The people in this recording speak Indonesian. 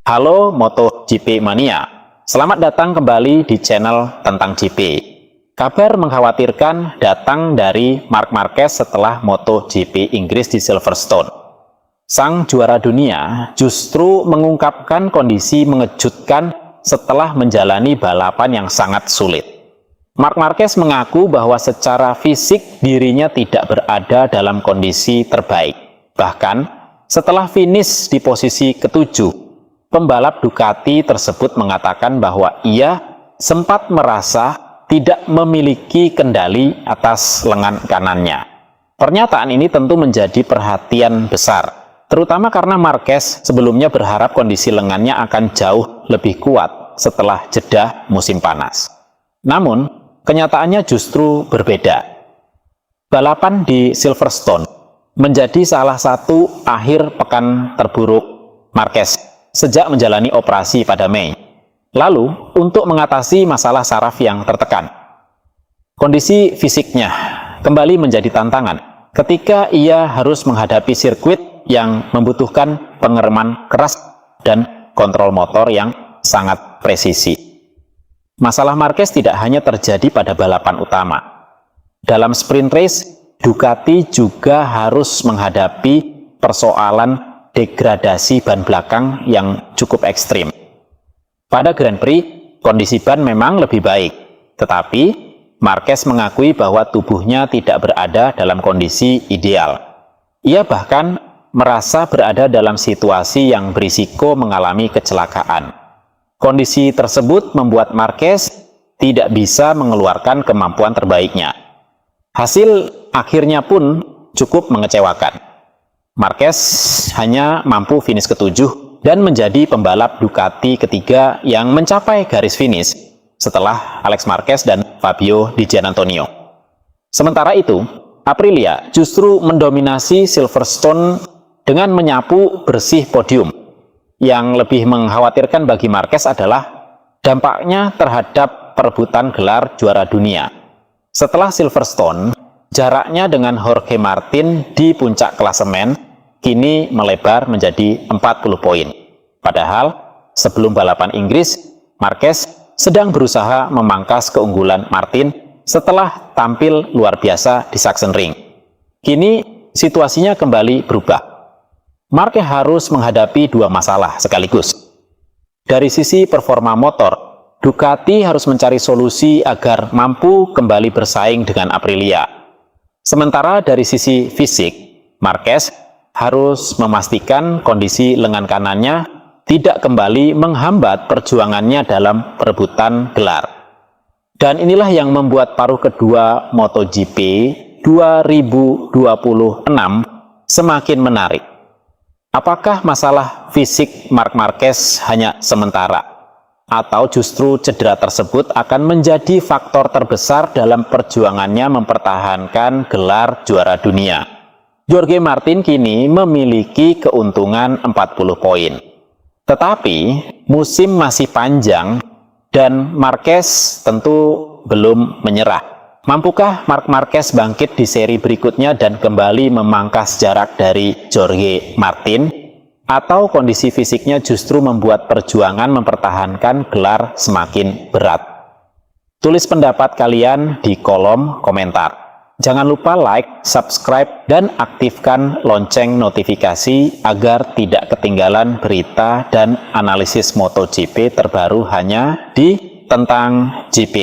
Halo MotoGP Mania, selamat datang kembali di channel tentang GP. Kabar mengkhawatirkan datang dari Marc Marquez setelah MotoGP Inggris di Silverstone. Sang juara dunia justru mengungkapkan kondisi mengejutkan setelah menjalani balapan yang sangat sulit. Marc Marquez mengaku bahwa secara fisik dirinya tidak berada dalam kondisi terbaik. Bahkan setelah finish di posisi ketujuh, pembalap Ducati tersebut mengatakan bahwa ia sempat merasa tidak memiliki kendali atas lengan kanannya. Pernyataan ini tentu menjadi perhatian besar, terutama karena Marquez sebelumnya berharap kondisi lengannya akan jauh lebih kuat setelah jeda musim panas. Namun, kenyataannya justru berbeda. Balapan di Silverstone menjadi salah satu akhir pekan terburuk Marquez sejak menjalani operasi pada Mei. Lalu, untuk mengatasi masalah saraf yang tertekan, kondisi fisiknya kembali menjadi tantangan ketika ia harus menghadapi sirkuit yang membutuhkan pengereman keras dan kontrol motor yang sangat presisi. Masalah Marquez tidak hanya terjadi pada balapan utama. Dalam sprint race, Ducati juga harus menghadapi persoalan degradasi ban belakang yang cukup ekstrim. Pada Grand Prix, kondisi ban memang lebih baik, tetapi Marquez mengakui bahwa tubuhnya tidak berada dalam kondisi ideal. Ia bahkan merasa berada dalam situasi yang berisiko mengalami kecelakaan. Kondisi tersebut membuat Marquez tidak bisa mengeluarkan kemampuan terbaiknya. Hasil akhirnya pun cukup mengecewakan. Marquez hanya mampu finish ketujuh dan menjadi pembalap Ducati ketiga yang mencapai garis finish setelah Alex Marquez dan Fabio Di Giannantonio. Sementara itu, Aprilia justru mendominasi Silverstone dengan menyapu bersih podium. Yang lebih mengkhawatirkan bagi Marquez adalah dampaknya terhadap perebutan gelar juara dunia. Setelah Silverstone, jaraknya dengan Jorge Martin di puncak klasemen kini melebar menjadi 40 poin. Padahal, sebelum balapan Inggris, Marquez sedang berusaha memangkas keunggulan Martin setelah tampil luar biasa di Sachsenring. Kini, situasinya kembali berubah. Marquez harus menghadapi dua masalah sekaligus. Dari sisi performa motor, Ducati harus mencari solusi agar mampu kembali bersaing dengan Aprilia. Sementara dari sisi fisik, Marquez harus memastikan kondisi lengan kanannya tidak kembali menghambat perjuangannya dalam perebutan gelar. Dan inilah yang membuat paruh kedua MotoGP 2026 semakin menarik. Apakah masalah fisik Marc Marquez hanya sementara? Atau justru cedera tersebut akan menjadi faktor terbesar dalam perjuangannya mempertahankan gelar juara dunia? Jorge Martin kini memiliki keuntungan 40 poin. Tetapi musim masih panjang dan Marquez tentu belum menyerah. Mampukah Marc Marquez bangkit di seri berikutnya dan kembali memangkas jarak dari Jorge Martin? Atau kondisi fisiknya justru membuat perjuangan mempertahankan gelar semakin berat? Tulis pendapat kalian di kolom komentar. Jangan lupa like, subscribe, dan aktifkan lonceng notifikasi agar tidak ketinggalan berita dan analisis MotoGP terbaru hanya di Tentang GP.